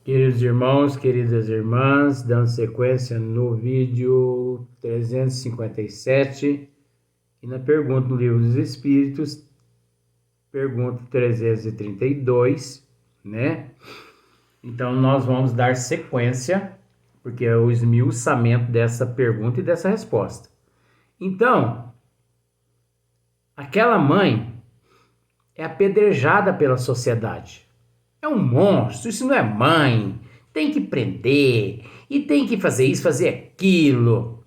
Queridos irmãos, queridas irmãs, dando sequência no vídeo 357 e na pergunta no Livro dos Espíritos, pergunta 332, né? Então nós vamos dar sequência, porque é o esmiuçamento dessa pergunta e dessa resposta. Então, aquela mãe é apedrejada pela sociedade. É um monstro, isso não é mãe. Tem que prender, e tem que fazer isso, fazer aquilo.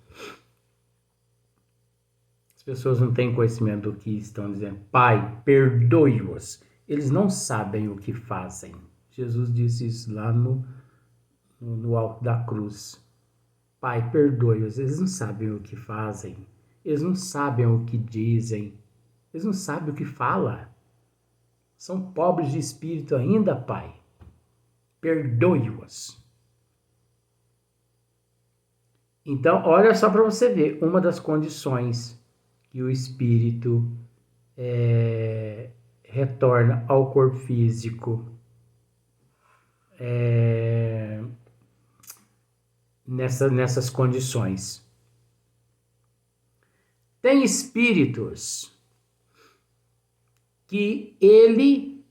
As pessoas não têm conhecimento do que estão dizendo. Pai, perdoe-os. Eles não sabem o que fazem. Jesus disse isso lá no alto da cruz. Pai, perdoe-os. Eles não sabem o que fazem. Eles não sabem o que dizem. Eles não sabem o que falam. São pobres de espírito ainda, Pai. Perdoe-os. Então, olha só para você ver, uma das condições que o espírito retorna ao corpo físico nessas condições. Tem espíritos que ele...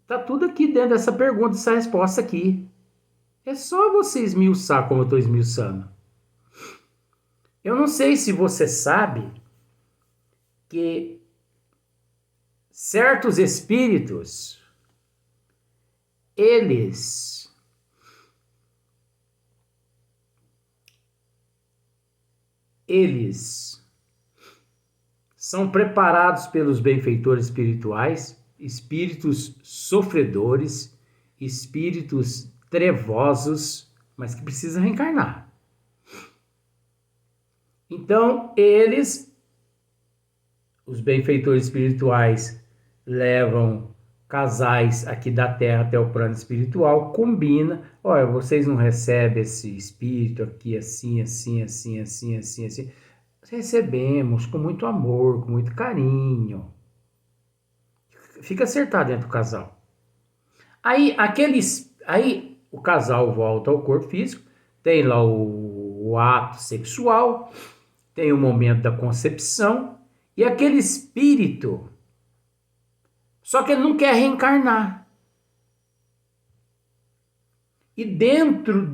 Tá tudo aqui dentro dessa pergunta, essa resposta aqui. É só você esmiuçar como eu estou esmiuçando. Eu não sei se você sabe que certos espíritos, eles são preparados pelos benfeitores espirituais, espíritos sofredores, espíritos trevosos, mas que precisam reencarnar. Então, os benfeitores espirituais, levam casais aqui da Terra até o plano espiritual, combina, olha, vocês não recebem esse espírito aqui assim, assim, assim, assim, assim, assim. Recebemos com muito amor, com muito carinho. Fica acertado dentro do casal. Aí o casal volta ao corpo físico, tem lá o ato sexual, tem o momento da concepção, e aquele espírito, só que ele não quer reencarnar. E dentro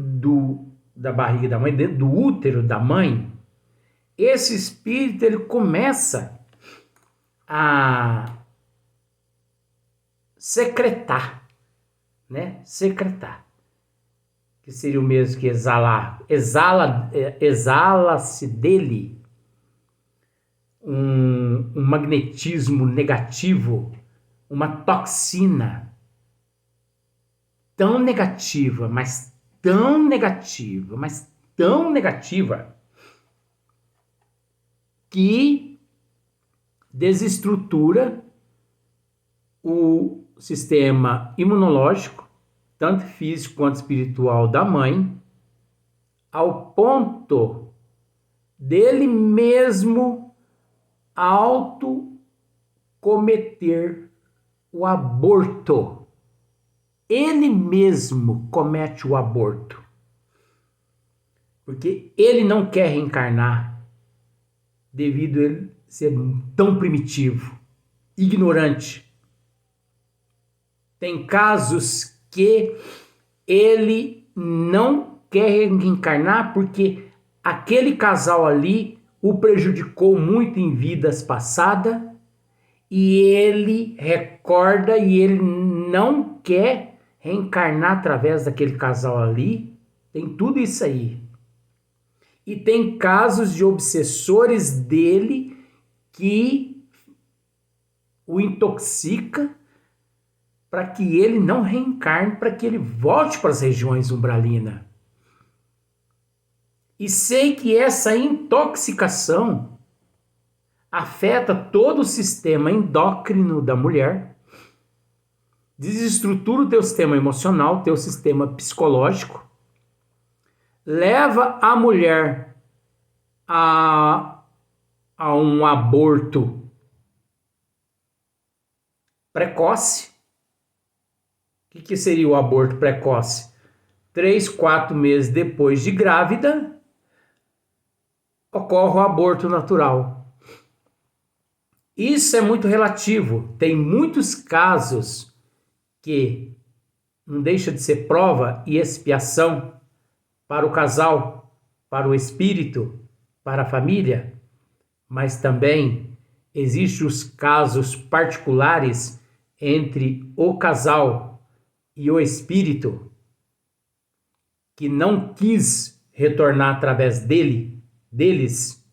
da barriga da mãe, dentro do útero da mãe, esse espírito ele começa a secretar, né? Secretar, que seria o mesmo que exalar. Exala-se dele um magnetismo negativo, uma toxina tão negativa, mas tão negativa, mas tão negativa, que desestrutura o sistema imunológico, tanto físico quanto espiritual da mãe, ao ponto dele mesmo autocometer o aborto. Ele mesmo comete o aborto. Porque ele não quer reencarnar devido a ele ser tão primitivo, ignorante. Tem casos que ele não quer reencarnar porque aquele casal ali o prejudicou muito em vidas passadas e ele recorda e ele não quer reencarnar através daquele casal ali. Tem tudo isso aí. E tem casos de obsessores dele que o intoxica para que ele não reencarne, para que ele volte para as regiões umbralinas. E sei que essa intoxicação afeta todo o sistema endócrino da mulher, desestrutura o teu sistema emocional, teu sistema psicológico, leva a mulher a um aborto precoce. O que seria o aborto precoce? 3, 4 meses depois de grávida, ocorre o aborto natural. Isso é muito relativo. Tem muitos casos que não deixa de ser prova e expiação para o casal, para o espírito, para a família, mas também existem os casos particulares entre o casal e o espírito que não quis retornar através deles,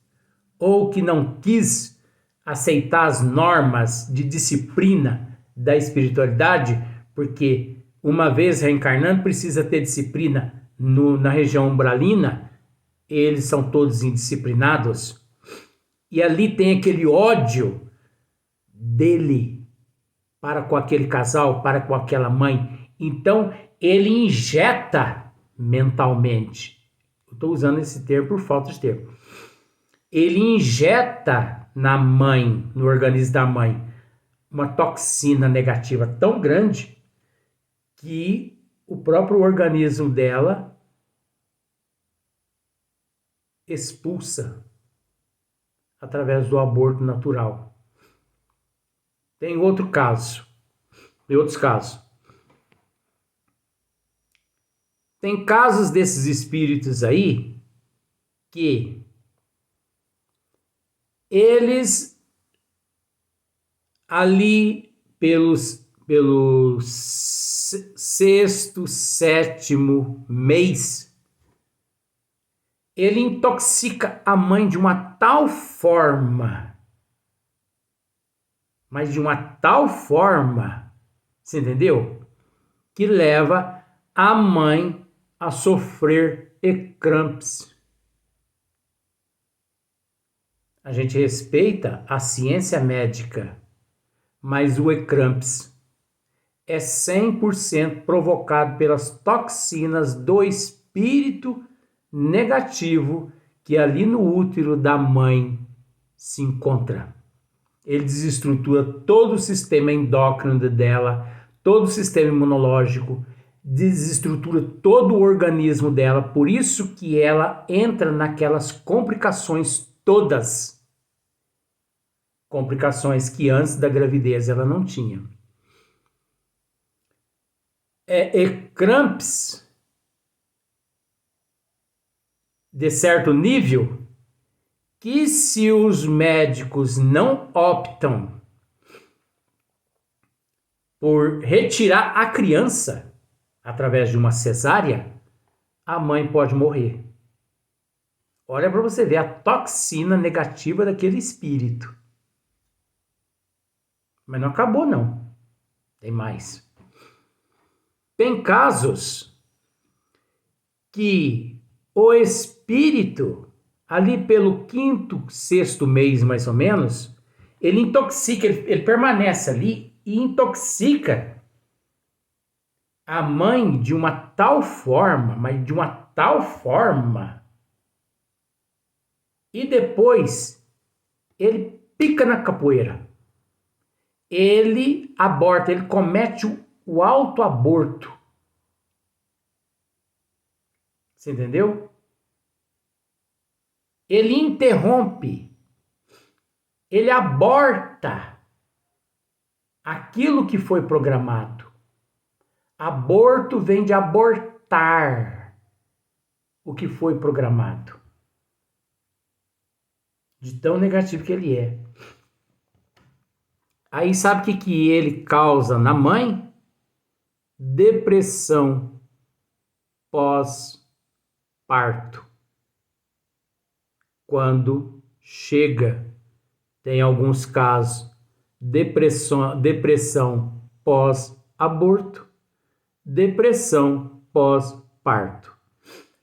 ou que não quis aceitar as normas de disciplina da espiritualidade, porque uma vez reencarnando precisa ter disciplina na região umbralina, eles são todos indisciplinados, e ali tem aquele ódio dele para com aquele casal, para com aquela mãe. Então ele injeta mentalmente, eu estou usando esse termo por falta de termo, ele injeta na mãe, no organismo da mãe, uma toxina negativa tão grande que o próprio organismo dela expulsa através do aborto natural. Tem outros casos. Tem casos desses espíritos aí que eles ali pelo sexto, sétimo mês, ele intoxica a mãe de uma tal forma, mas de uma tal forma, você entendeu? Que leva a mãe a sofrer ecrâmpsia. A gente respeita a ciência médica, mas o ecrâmpsia é 100% provocado pelas toxinas do espírito negativo que ali no útero da mãe se encontra. Ele desestrutura todo o sistema endócrino dela, todo o sistema imunológico, desestrutura todo o organismo dela, por isso que ela entra naquelas complicações todas, complicações que antes da gravidez ela não tinha. Ecrâmpsia de certo nível que, se os médicos não optam por retirar a criança através de uma cesárea, a mãe pode morrer. Olha para você ver a toxina negativa daquele espírito. Mas não acabou, não. Tem mais. Tem casos que o espírito, ali pelo 5º, 6º mês mais ou menos, ele intoxica, ele permanece ali e intoxica a mãe de uma tal forma, mas de uma tal forma, e depois ele pica na capoeira. Ele aborta, ele comete o autoaborto. Você entendeu? Ele interrompe, ele aborta aquilo que foi programado. Aborto vem de abortar o que foi programado. De tão negativo que ele é. Aí sabe o que ele causa na mãe? Depressão pós-parto. Quando chega, tem alguns casos, depressão pós-aborto, depressão pós-parto.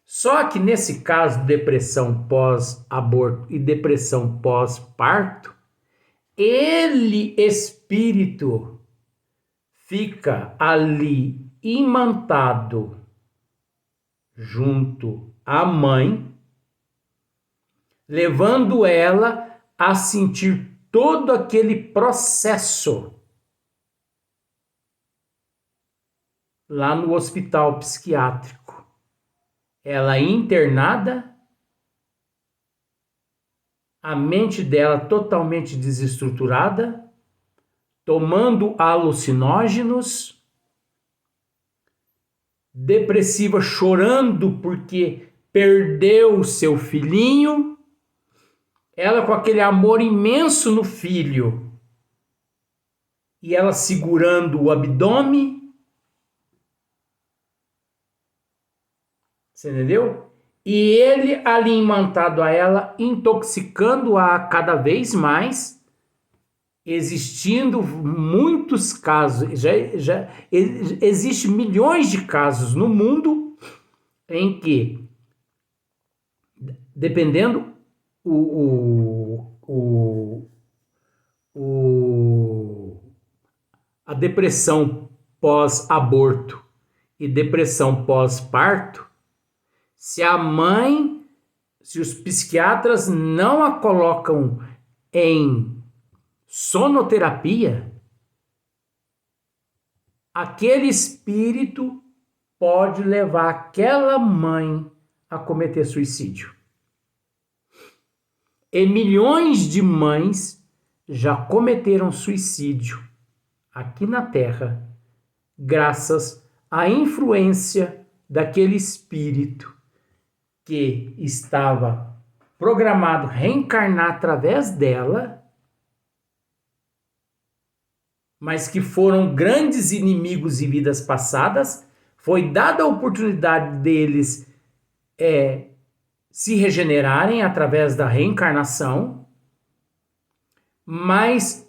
Só que nesse caso, depressão pós-aborto e depressão pós-parto, ele, espírito, fica ali imantado junto à mãe, levando ela a sentir todo aquele processo lá no hospital psiquiátrico. Ela internada, a mente dela totalmente desestruturada, tomando alucinógenos, depressiva, chorando porque perdeu seu filhinho, ela com aquele amor imenso no filho, e ela segurando o abdômen, você entendeu? E ele ali imantado a ela, intoxicando-a cada vez mais, existindo muitos casos, já existe milhões de casos no mundo em que, dependendo a depressão pós-aborto e depressão pós-parto, se os psiquiatras não a colocam em sonoterapia, aquele espírito pode levar aquela mãe a cometer suicídio. E milhões de mães já cometeram suicídio aqui na Terra, graças à influência daquele espírito que estava programado a reencarnar através dela, mas que foram grandes inimigos em vidas passadas. Foi dada a oportunidade deles se regenerarem através da reencarnação, mas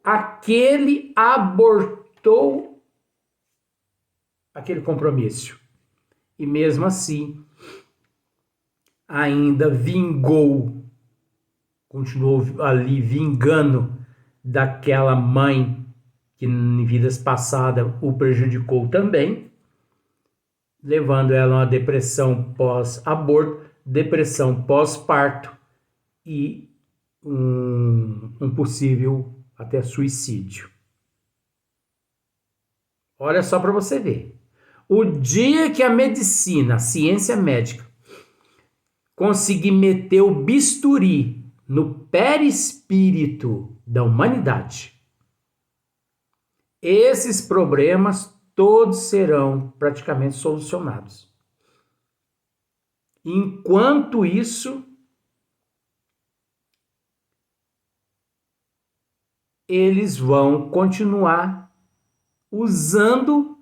aquele abortou aquele compromisso. E mesmo assim, ainda vingou, continuou ali vingando daquela mãe que em vidas passadas o prejudicou também, levando ela a uma depressão pós-aborto, depressão pós-parto e um possível até suicídio. Olha só para você ver. O dia que a medicina, a ciência médica, conseguir meter o bisturi no perispírito da humanidade, esses problemas todos serão praticamente solucionados. Enquanto isso, eles vão continuar usando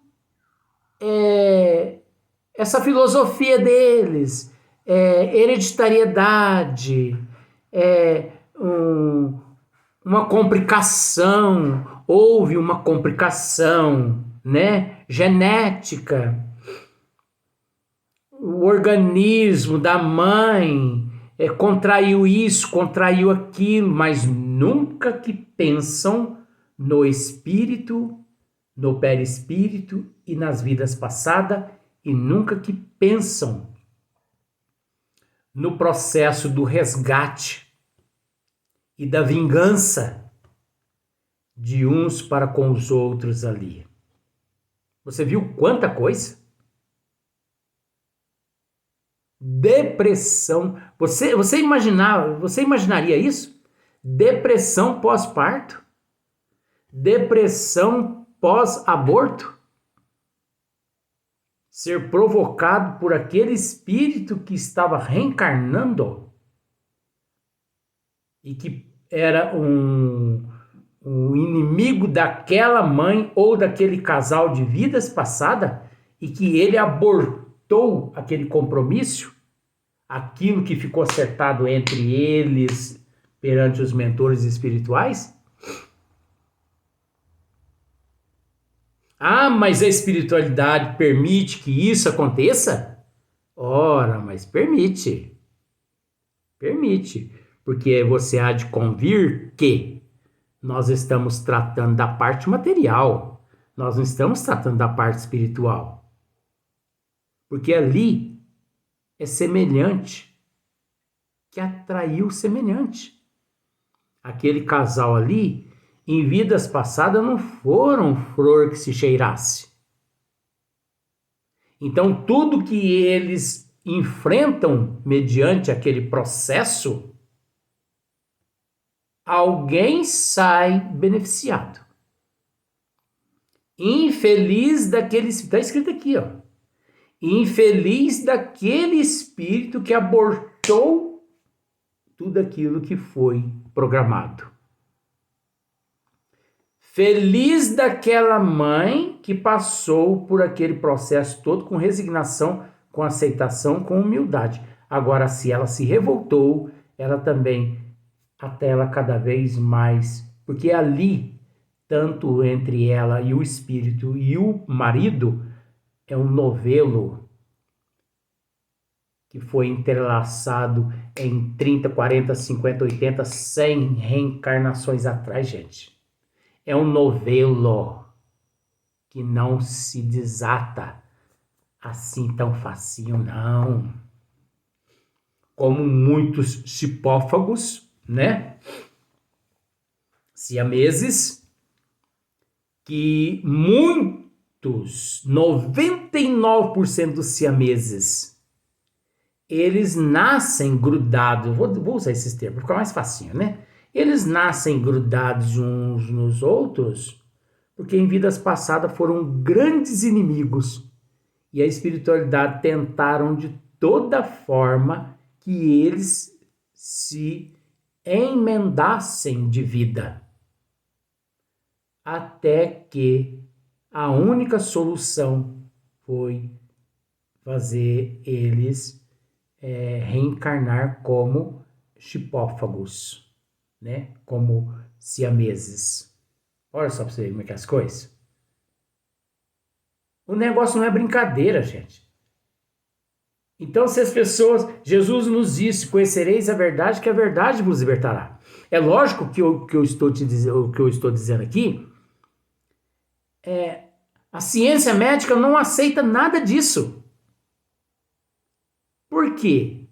essa filosofia deles, hereditariedade, uma complicação, houve uma complicação, né, genética, o organismo da mãe contraiu isso, contraiu aquilo, mas nunca que pensam no espírito, no perispírito e nas vidas passadas, e nunca que pensam no processo do resgate e da vingança de uns para com os outros ali. Você viu quanta coisa? Depressão. Você imaginaria isso? Depressão pós-parto? Depressão pós-aborto? Ser provocado por aquele espírito que estava reencarnando e que era um inimigo daquela mãe ou daquele casal de vidas passadas, e que ele abortou aquele compromisso, aquilo que ficou acertado entre eles perante os mentores espirituais. Ah, mas a espiritualidade permite que isso aconteça? Ora, mas permite. Permite. Porque você há de convir que nós estamos tratando da parte material. Nós não estamos tratando da parte espiritual. Porque ali é semelhante que atraiu semelhante. Aquele casal ali, em vidas passadas, não foram flor que se cheirasse. Então, tudo que eles enfrentam mediante aquele processo, alguém sai beneficiado. Infeliz daquele... Está escrito aqui, ó. Infeliz daquele espírito que abortou tudo aquilo que foi programado. Feliz daquela mãe que passou por aquele processo todo com resignação, com aceitação, com humildade. Agora, se ela se revoltou, ela também, até ela cada vez mais, porque ali, tanto entre ela e o espírito e o marido, é um novelo que foi entrelaçado em 30, 40, 50, 80, 100 reencarnações atrás, gente. É um novelo que não se desata assim tão facinho, não. Como muitos chipófagos, né? Siameses, que muitos, 99% dos siameses, eles nascem grudados, vou usar esses termos, para ficar mais facinho, né? Eles nascem grudados uns nos outros porque em vidas passadas foram grandes inimigos e a espiritualidade tentaram de toda forma que eles se emendassem de vida. Até que a única solução foi fazer eles reencarnar como chipófagos, né? Como siameses. Olha só para você ver como é que é as coisas. O negócio não é brincadeira, gente. Então, se as pessoas... Jesus nos disse, conhecereis a verdade, que a verdade vos libertará. É lógico que o que eu estou dizendo aqui, a ciência médica não aceita nada disso. Por quê?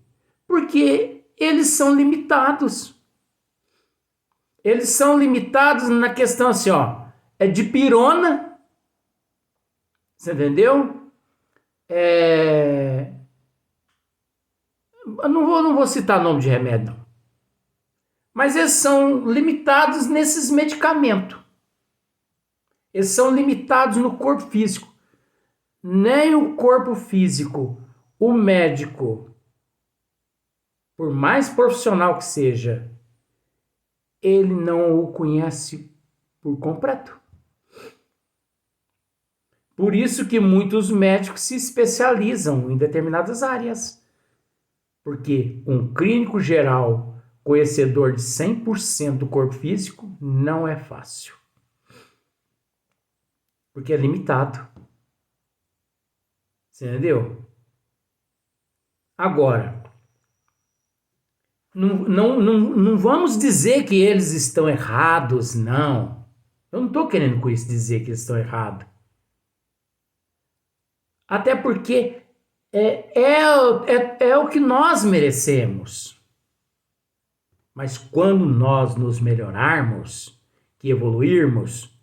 Porque eles são limitados. Eles são limitados na questão assim, ó, é de pirona, você entendeu? Eu não vou citar nome de remédio, não. Mas eles são limitados nesses medicamentos. Eles são limitados no corpo físico. Nem o corpo físico, o médico, por mais profissional que seja, ele não o conhece por completo. Por isso que muitos médicos se especializam em determinadas áreas. Porque um clínico geral conhecedor de 100% do corpo físico não é fácil. Porque é limitado. Você entendeu? Agora, não vamos dizer que eles estão errados, não. Eu não estou querendo com isso dizer que eles estão errados. Até porque é o que nós merecemos. Mas quando nós nos melhorarmos, que evoluirmos,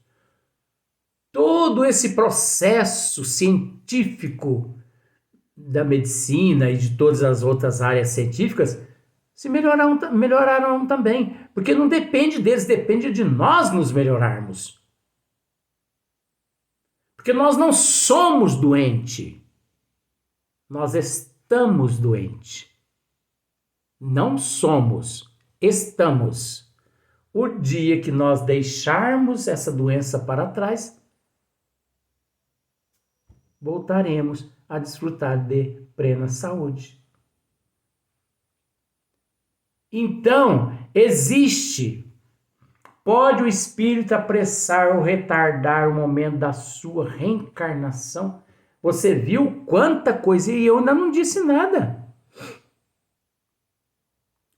todo esse processo científico da medicina e de todas as outras áreas científicas se melhorarão também. Porque não depende deles, depende de nós nos melhorarmos. Porque nós não somos doentes. Nós estamos doentes. Não somos, estamos. O dia que nós deixarmos essa doença para trás, voltaremos a desfrutar de plena saúde. Então, pode o espírito apressar ou retardar o momento da sua reencarnação? Você viu quanta coisa e eu ainda não disse nada.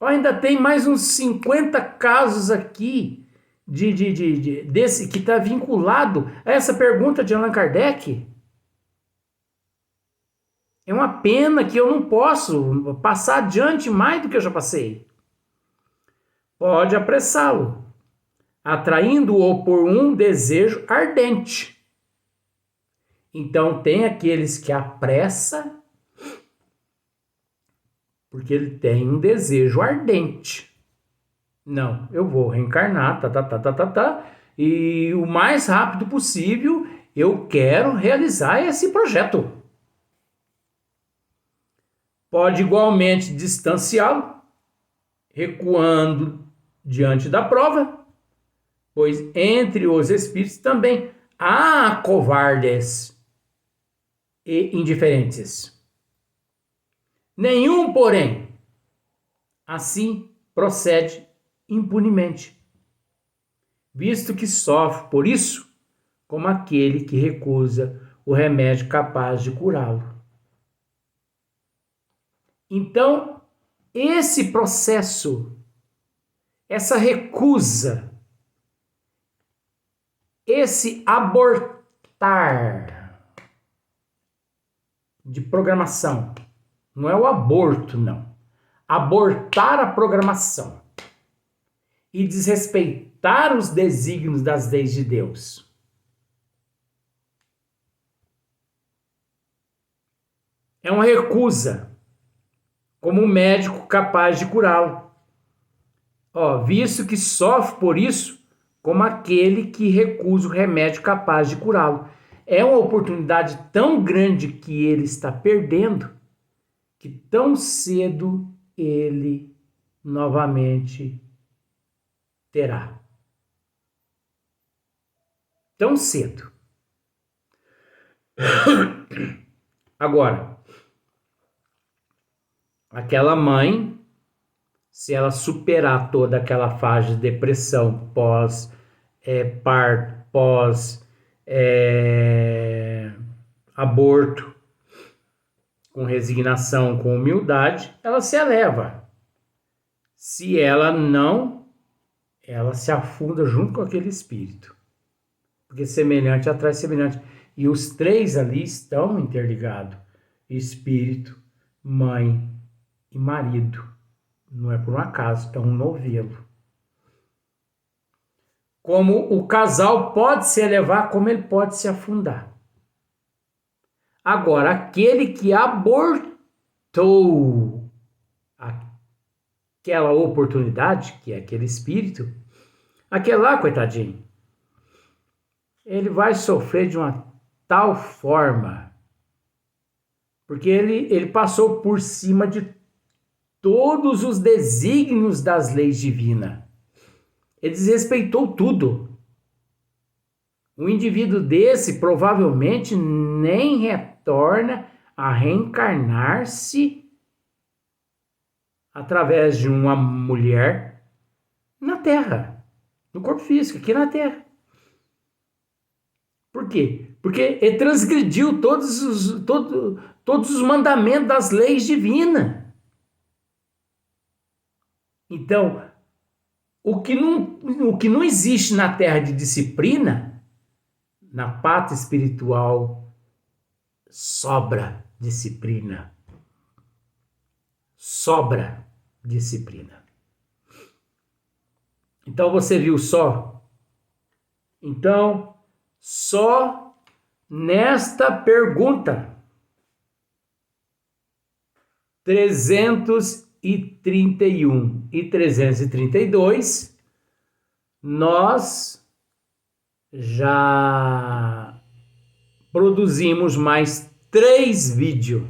Ainda tem mais uns 50 casos aqui desse que está vinculado a essa pergunta de Allan Kardec. É uma pena que eu não posso passar adiante mais do que eu já passei. Pode apressá-lo, atraindo-o por um desejo ardente. Então tem aqueles que apressa, porque ele tem um desejo ardente. Não, eu vou reencarnar, e o mais rápido possível eu quero realizar esse projeto. Pode igualmente distanciá-lo, recuando diante da prova, pois entre os espíritos também há covardes e indiferentes. Nenhum, porém, assim procede impunemente, visto que sofre por isso como aquele que recusa o remédio capaz de curá-lo. Então, esse processo, essa recusa, esse abortar de programação, não é o aborto, não. Abortar a programação e desrespeitar os desígnios das leis de Deus. É uma recusa, como um médico capaz de curá-lo. Visto que sofre por isso, como aquele que recusa o remédio capaz de curá-lo. É uma oportunidade tão grande que ele está perdendo, que tão cedo ele novamente terá. Tão cedo. Agora, aquela mãe, se ela superar toda aquela fase de depressão pós-parto, pós-aborto, com resignação, com humildade, ela se eleva. Se ela não, ela se afunda junto com aquele espírito. Porque semelhante atrai semelhante. E os três ali estão interligados. Espírito, mãe e marido. Não é por um acaso, é um novelo. Como o casal pode se elevar, como ele pode se afundar. Agora, aquele que abortou aquela oportunidade, que é aquele espírito, aquele lá, coitadinho, ele vai sofrer de uma tal forma, porque ele passou por cima de todos os desígnios das leis divinas. Ele desrespeitou tudo. Um indivíduo desse provavelmente nem retorna a reencarnar-se através de uma mulher na Terra, no corpo físico, aqui na Terra. Por quê? Porque ele transgrediu todos os mandamentos das leis divinas. Então, o que não existe na Terra de disciplina, na pátria espiritual, sobra disciplina. Sobra disciplina. Então, você viu só? Então, só nesta pergunta, 331 e 332, nós já produzimos mais 3 vídeos.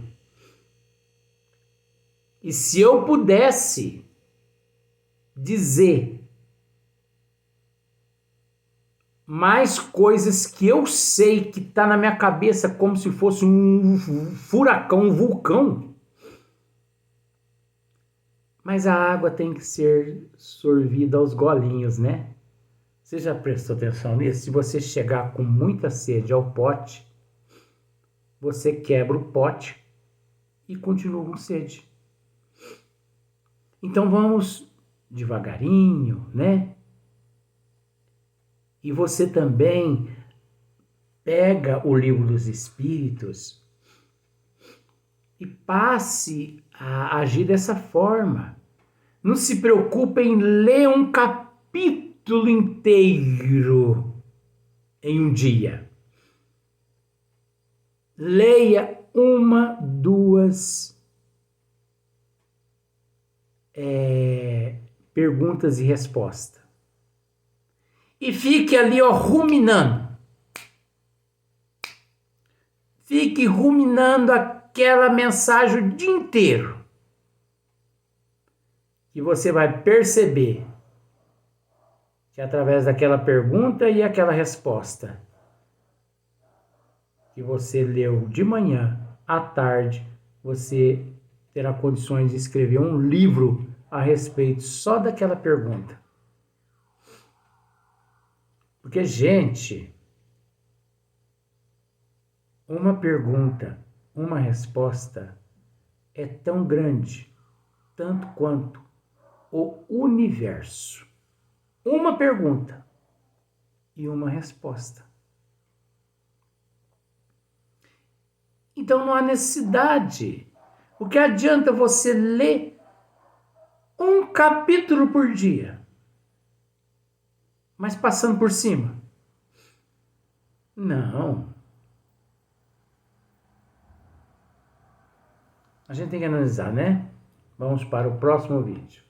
E se eu pudesse dizer mais coisas que eu sei que está na minha cabeça como se fosse um furacão, um vulcão, mas a água tem que ser sorvida aos golinhos, né? Você já prestou atenção nisso? Se você chegar com muita sede ao pote, você quebra o pote e continua com sede. Então vamos devagarinho, né? E você também pega o Livro dos Espíritos e passe a agir dessa forma. Não se preocupe em ler um capítulo inteiro em um dia. leia uma, duas perguntas e respostas. E fique ali, ó, ruminando. Fique ruminando aquela mensagem o dia inteiro. E você vai perceber que através daquela pergunta e aquela resposta que você leu de manhã, à tarde, você terá condições de escrever um livro a respeito só daquela pergunta. Porque, gente, uma pergunta, uma resposta é tão grande, tanto quanto o universo. Uma pergunta e uma resposta. Então não há necessidade. O que adianta você ler um capítulo por dia, mas passando por cima? Não. A gente tem que analisar, né? Vamos para o próximo vídeo.